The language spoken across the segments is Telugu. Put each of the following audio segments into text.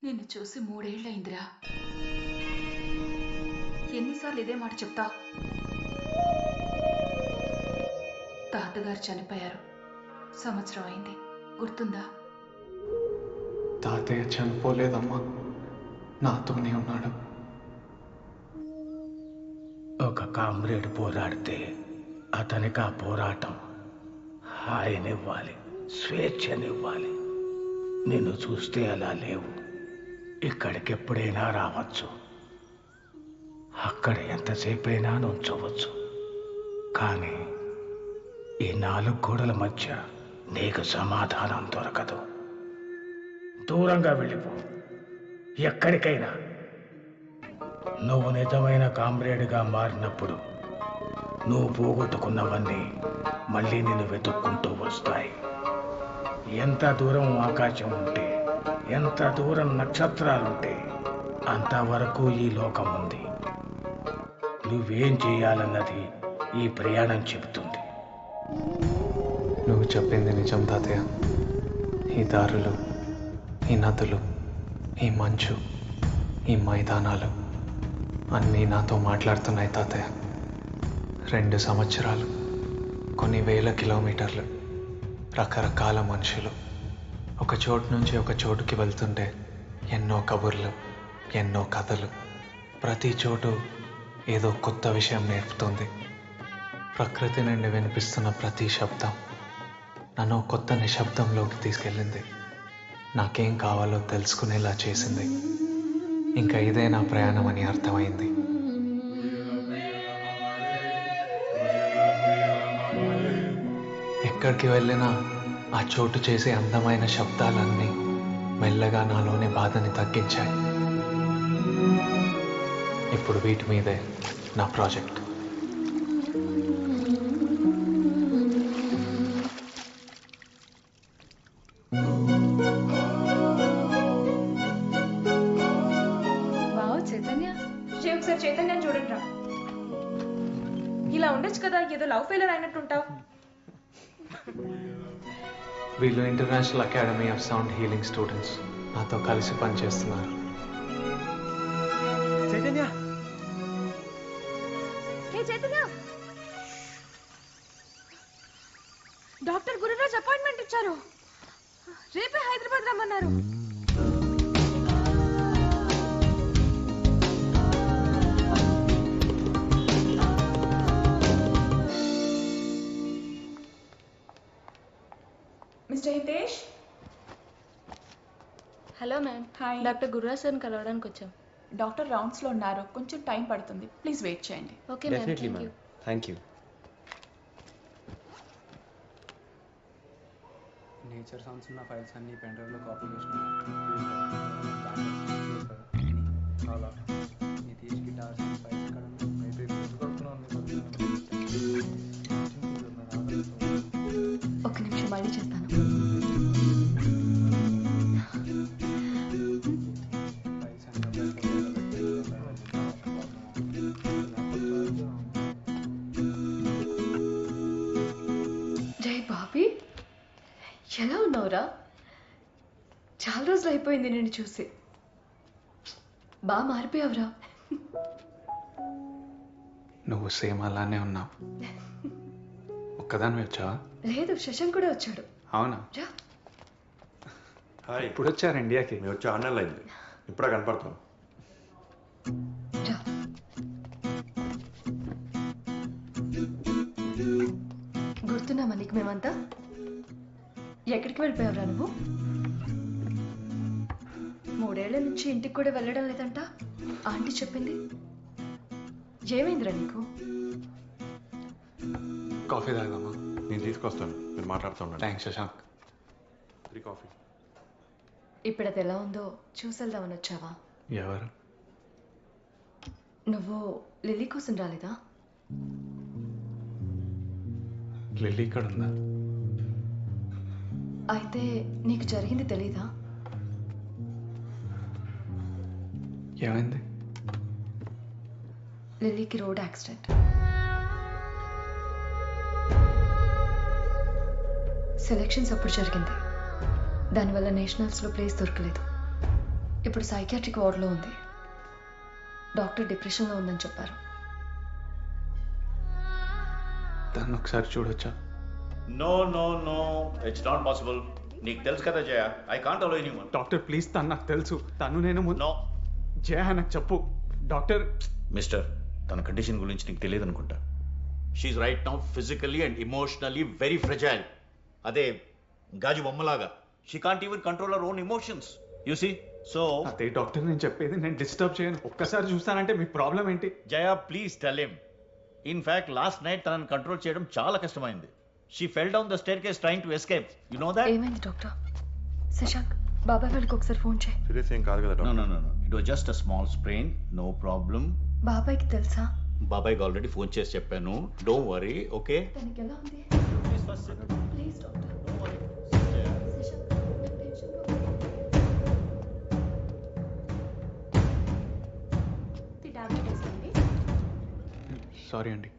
నిన్ను చూసి 3 ఏళ్లయిందిరా. ఎన్నిసార్లు ఇదే మాట చెప్తావు? తాతగారు చనిపోయారు. సంవత్సరం అయింది. గుర్తుందా? తాతయ్య చనిపోలేదమ్మా, నాతోనే ఉన్నాడు. ఒక కామ్రేడ్ పోరాడితే అతనికి ఆ పోరాటం హాయినివ్వాలి, స్వేచ్ఛనివ్వాలి. నిన్ను చూస్తే అలా లేవు. ఇక్కడికి ఎప్పుడైనా రావచ్చు, అక్కడ ఎంతసేపైనా నుంచవచ్చు. కానీ ఈ 4 గోడల మధ్య నీకు సమాధానం దొరకదు. దూరంగా వెళ్ళిపో, ఎక్కడికైనా. నువ్వు నిజమైన కామ్రేడ్గా మారినప్పుడు నువ్వు పోగొట్టుకున్నవన్నీ మళ్ళీ నిన్ను వెతుక్కుంటూ వస్తాయి. ఎంత దూరం ఆకాశం ఉంటే, ఎంత దూరం నక్షత్రాలుంటే అంతవరకు ఈ లోకం ఉంది. నువ్వేం చేయాలన్నది ఈ ప్రయాణం చెబుతుంది. నువ్వు చెప్పింది నిజం తాతయ్య. ఈ దారులు, ఈ నదులు, ఈ మంచు, ఈ మైదానాలు అన్నీ నాతో మాట్లాడుతున్నాయి తాతయ్య. 2 సంవత్సరాలు, కొన్ని వేల కిలోమీటర్లు, రకరకాల మనుషులు, ఒక చోటు నుంచి ఒక చోటుకి వెళ్తుంటే ఎన్నో కబుర్లు, ఎన్నో కథలు. ప్రతి చోటు ఏదో కొత్త విషయం నేర్పుతుంది. ప్రకృతి నుండి వినిపిస్తున్న ప్రతి శబ్దం నన్ను కొత్త నిశ్శబ్దంలోకి తీసుకెళ్ళింది. నాకేం కావాలో తెలుసుకునేలా చేసింది. ఇంకా ఇదే నా ప్రయాణం అని అర్థమైంది. ఎక్కడికి వెళ్ళినా ఆ చోటు చేసే అందమైన శబ్దాలన్నీ మెల్లగా నాలోని బాధని తగ్గించాయి. ఇప్పుడు వీటి మీదే నా ప్రాజెక్ట్. చైతన్య, ఒకసారి చైతన్యం చూడండి రా. ఇలా ఉండొచ్చు కదా, ఏదో లవ్ ఫెయిలర్ అయినట్టుంటావు. వీళ్ళు international academy of sound healing students. నాతో కలిసి పనిచేస్తున్నారు. చైతన్య, చైతన్య, డాక్టర్ గురురాజ్ అపాయింట్మెంట్ ఇచ్చారు. రేపే హైదరాబాద్ రమ్మన్నారు. Mister Hitesh. Hello ma'am. Hi. Doctor Gururaj సార్ని కలవడానికి వచ్చాం. డాక్టర్ రౌండ్స్లో ఉన్నారు. కొంచెం టైం పడుతుంది. ప్లీజ్ వెయిట్ చేయండి. Okay ma'am, definitely thank you. Ma'am. Thank you. Nature songs ఉన్న ఫైల్స్ అన్ని పెన్ డ్రైవ్లో కాపీ చాలా నితీష్ గిటార్స్ ఫైల్స్ ఇక్కడ ఒక నిమిషం మళ్ళీ చేస్తాను. జై బాబీ, ఎలా ఉన్నావురా? చాలా రోజులు అయిపోయింది నేను చూసి. బాగా మారిపోయావురా. నువ్వు సేమ్ అలానే ఉన్నావు. ఒక్కదాన్ని వచ్చావా? లేదు, శశాంక్ కూడా వచ్చాడు. అవునా? రా. హాయ్, ఇప్పుడు వచ్చారు ఇండియాకి? మేము వచ్చి 6 నెలలు అయింది. ఇప్పుడే కనపడతాం. రా. గుర్తున్నామా నీకు మేమంతా? ఎక్కడికి వెళ్ళిపోయావురా నువ్వు? 3 ఏళ్ల నుంచి ఇంటికి కూడా వెళ్ళడం లేదంట ఆంటీ చెప్పింది. ఏమైందిరా నీకు? కాఫీ తాగదామా? నేను తీసుకొస్తాను, మీరు మాట్లాడుతూ ఉండండి. థ్యాంక్స్ శశాంక్. 3 కాఫీ. ఇప్పుడు అది ఎలా ఉందో చూసెళ్దామని వచ్చావా? ఎవరు? నువ్వు లిల్లీ కోసం రాలేదా? లిల్లీ ఇక్కడ ఉందా? అయితే నీకు జరిగింది తెలీదా? ఏమైంది? లిల్లీకి రోడ్ యాక్సిడెంట్. సెలెక్షన్స్ అప్పుడు జరిగింది. దానివల్ల నేషనల్స్లో ప్లేస్ దొరకలేదు. ఇప్పుడు సైకియాట్రిక్ వార్డులో ఉంది. డాక్టర్ డిప్రెషన్లో ఉందని చెప్పారు. తను ఒకసారి చూడొచ్చా? No no no, it's not possible. నీకు తెలుసు కదా Jaya, I can't allow anyone. Doctor please, తను నాకు తెలుసు. తను నేను నో జయ నాకు చెప్పు డాక్టర్. మిస్టర్, తన కండిషన్ గురించి నీకు తెలియదు అనుకుంటా. She right now physically and emotionally very fragile. అదే గాజు బొమ్మలాగా. She can't even control her own emotions, you see. So అదే డాక్టర్ నేను చెప్పేది, నేను డిస్టర్బ్ చేయను. ఒక్కసారి చూస్తానంటే మీ ప్రాబ్లం ఏంటి? Jaya please tell him. In fact last night తనని కంట్రోల్ చేయడం చాలా కష్టమైంది. She fell down the stair case trying to escape. You know that? ఏమైంది డాక్టర్? శశాంక్, బాబాయ్ వాళ్ళకి ఒకసారి ఫోన్ చేయి. సీరియస్ ఏం కాదు కదా no doctor? No no no, it was just a small sprain, no problem. బాబాయ్కి తెలుసా? బాబాయ్కి ఆల్రెడీ ఫోన్ చేసి చెప్పాను, డోంట్ వరీ. ఓకే తనకి ఎలా ఉంది? Please doctor. శశాంక్, నాకు టెన్షన్గా ఉంది. టాబ్లెట్ వేసుకోండి. సారీ అండి.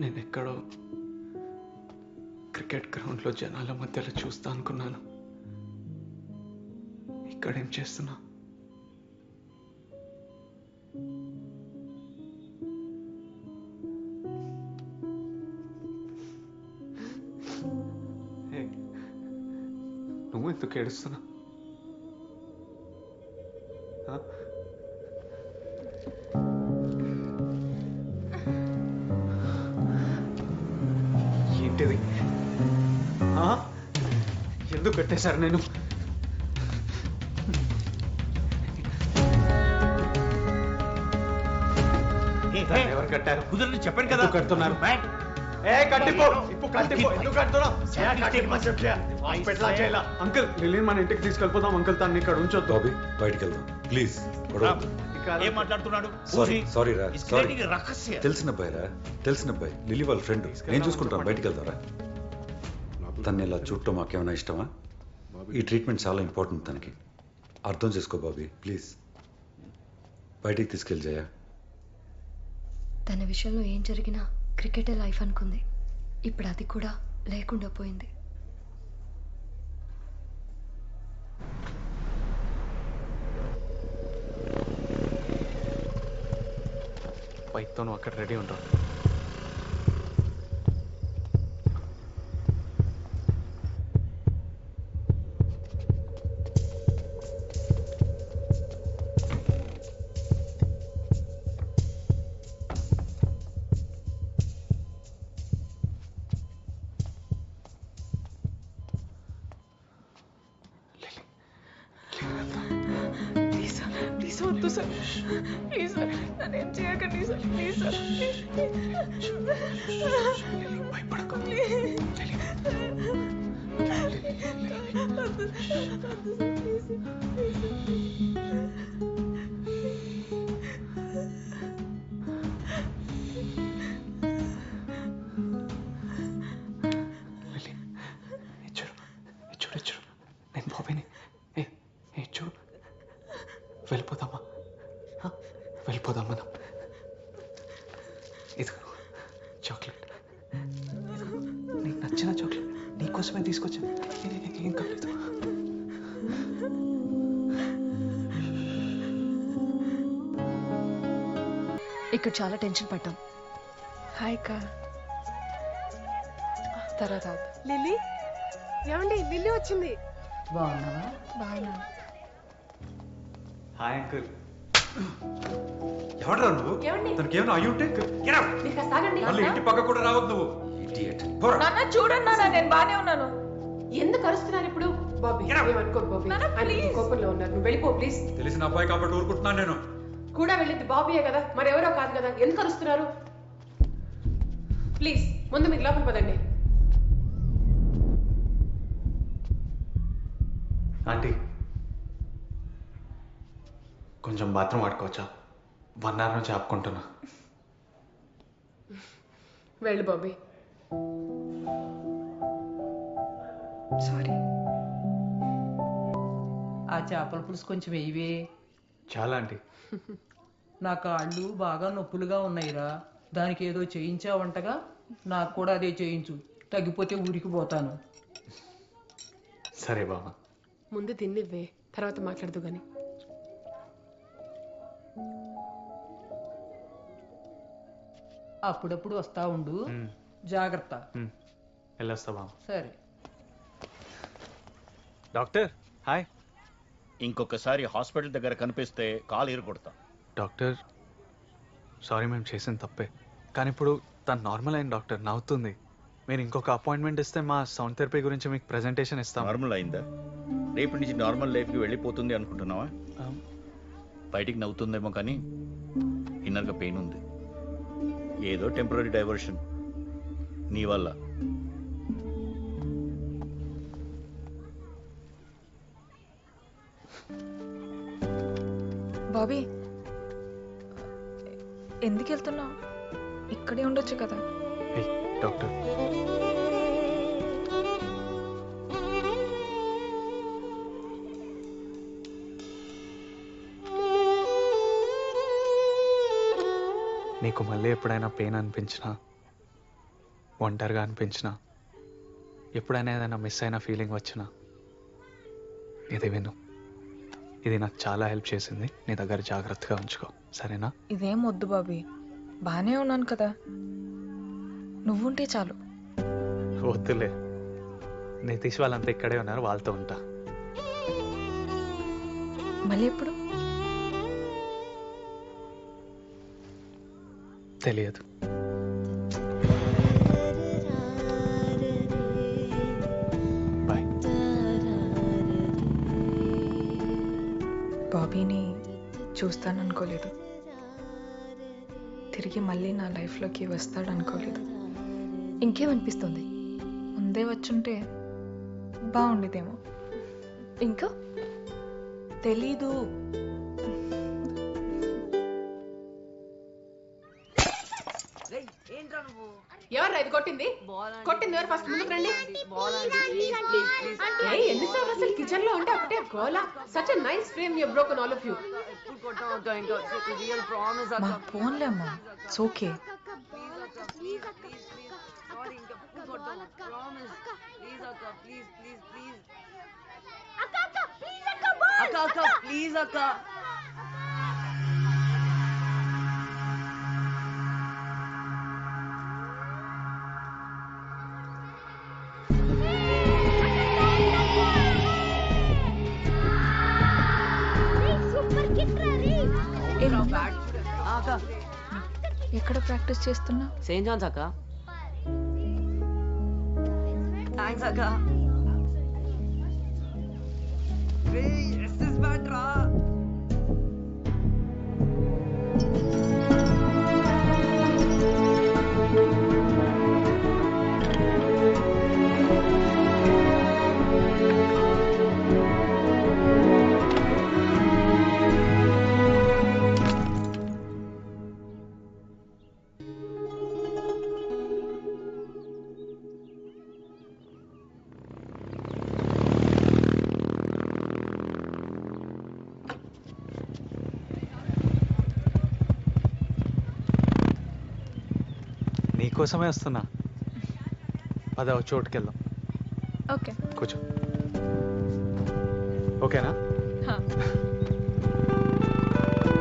నేను ఎక్కడో క్రికెట్ గ్రౌండ్లో జనాల మధ్యలో చూస్తా అనుకున్నాను. ఇక్కడేం చేస్తున్నా? నువ్వు ఎందుకు ఏడుస్తున్నా? ఏంటిది? ఎందుకు కట్టేశారు నేను? ఎవరు కట్టారు? కుదరని చెప్పాను కదా. ఎందుకు కడుతున్నారు? కట్టిపో. ఇప్పుడు కట్టిపో. ఎందుకు కడుతున్నావు? అంకుల్, లిలీని మన ఇంటికి తీసుకెళ్ళిపోదాం. అంకుల్, తను ఇక్కడ ఉంచొద్దు. బాబీ, బయటికి వెళ్దాం ప్లీజ్. ఏం మాట్లాడుతున్నాడు? సారీ రా, సారీ. రహస్య తెలిసిన అబ్బాయి రా, తెలిసిన అబ్బాయి. లిలీ వాళ్ళ ఫ్రెండ్. నేను చూసుకుంటాను. బయటికి వెళ్దారా? తను ఇలా చూడటం మాకేమైనా ఇష్టమా? ఈ ట్రీట్మెంట్ చాలా ఇంపార్టెంట్ తనకి. అర్థం చేసుకో బాబీ ప్లీజ్. బయటికి తీసుకెళ్ళి జయ. తన విషయంలో ఏం జరిగినా క్రికెటే లైఫ్ అనుకుంది. ఇప్పుడు అది కూడా లేకుండా పోయింది. బైక్తో నువ్వు అక్కడ రెడీ ఉంటావు. ప్లీజ్ వద్దు సార్, ప్లీజ్ సార్, నన్ను ఏం చేయకండి సార్, ప్లీజ్ సార్. భయపడకు. చూడు, నేను బాబీని. చూడు, వెళ్ళిపోదామా? వెళ్ళిపోదాం మనం. ఇది చాక్లెట్, నీకు నచ్చిన చాక్లెట్ నీకోసమే తీసుకొచ్చాను. ఏం కాలేదు. ఇక్కడ చాలా టెన్షన్ పడ్డాం. హాయ్ కా తర్వాత లిల్లీ, ఏమండి లిల్లీ వచ్చింది. బాగున్నా. Hi uncle. ఎవడరా నువ్వు? ఏమండి? తనకి ఏమైనా అయ్యి ఉంటే get out. మీరు కాస్త ఆగండి. మళ్ళీ ఇంటి పక్క కూడా రావద్దు నువ్వు. Idiot. పోరా. నాన్న చూడండి నాన్న, నేను బానే ఉన్నాను. ఎందుకు అరుస్తున్నారు ఇప్పుడు? బాబీ ఏమనుకోకు బాబీ. నాన్న, ఆయన please. కోపంలో ఉన్నారు. నువ్వు వెళ్ళిపో ప్లీజ్. తెలిసిన అబ్బాయి కాబట్టి ఊరుకుంటున్నాను నేను. కూడా వెళ్ళింది బాబీయే కదా, మరెవరో కాదు కదా. ఎందుకు అరుస్తున్నారు? ప్లీజ్ ముందు మీరు లోపల పదండి. ఆంటీ కొంచెం బాత్రూమ్ ఆడుకోవచ్చా? 1 hour నుంచి ఆపుకుంటున్నా. వెళ్ళు బాబీ. సారీ. ఆ చేపల పులుసు కొంచెం వేయవే. చాలా ఆంటీ. నా కాళ్ళు బాగా నొప్పులుగా ఉన్నాయిరా. దానికి ఏదో చేయించావంటగా, నాకు కూడా అదే చేయించు. తగ్గిపోతే ఊరికి పోతాను. సరే బామ్మ. ముందు తిన్నివ్వే, తర్వాత మాట్లాడదు గాని. అప్పుడప్పుడు వస్తా ఉండు, జాగ్రత్త. వెళ్ళొస్తా బామ్మ. సరే. Doctor hi. ఇంకొకసారి హాస్పిటల్ దగ్గర కనిపిస్తే కాలు ఎరగొడతా. డాక్టర్ సారీ, మేము చేసిన తప్పే. కానీ ఇప్పుడు తను నార్మల్ అయిన డాక్టర్, నవ్వుతుంది. మీరు ఇంకొక అపాయింట్మెంట్ ఇస్తే మా సౌండ్ థెరపీ గురించి మీకు ప్రెజెంటేషన్ ఇస్తాం. నార్మల్ అయిందా? రేపటి నుంచి నార్మల్ లైఫ్కి వెళ్ళిపోతుంది అనుకుంటున్నావా? బయటికి నవ్వుతుందేమో కానీ ఇన్నర్గా పెయిన్ ఉంది. ఏదో టెంపరీ డైవర్షన్ నీ వల్ల. బాబీ ఎందుకు వెళ్తున్నావు? ఇక్కడే ఉండొచ్చు కదా. ఏయ్ డాక్టర్, నీకు మళ్ళీ ఎప్పుడైనా పెయిన్ అనిపించినా, ఒంటరిగా అనిపించినా, ఎప్పుడైనా ఏదైనా మిస్ అయిన ఫీలింగ్ వచ్చినా ఇది విను. ఇది నాకు చాలా హెల్ప్ చేసింది. నీ దగ్గర జాగ్రత్తగా ఉంచుకో, సరేనా? ఇదేం వద్దు బాబీ, బానే ఉన్నాను కదా. నువ్వుంటే చాలు. వద్దులే, నితీష్ వాళ్ళంతా ఇక్కడే ఉన్నారు, వాళ్ళతో ఉంటా. మళ్ళీ ఎప్పుడు? తెలియదు. బాయ్. బాబీని చూస్తాననుకోలేదు, తిరిగి మళ్ళీ నా లైఫ్లోకి వస్తాడనుకోలేదు. ఇంకేమనిపిస్తుంది, ముందే వచ్చుంటే బాగుండేదేమో. ఇంకా తెలీదు. ఎవరు ఇది కొట్టింది? కొట్టింది ఎవరు? ఫస్ట్ ముందుకు రండి. ఎన్నిసార్లు అసలు కిచెన్ లో ఉంటే ఒకటే గోలా. Such a nice frame you broken all of you. మా ఫోన్లే అమ్మా, ఇట్స్ ఓకే. ప్లీజ్ అక్క. ఎక్కడ ప్రాక్టీస్ చేస్తున్నా? సెయింట్ జాన్స్ అక్క. థ్యాంక్స్ అక్క. నీకోసమే వస్తున్నా. పద చోటుకి వెళ్దాం. ఓకే కూర్చో. ఓకేనా?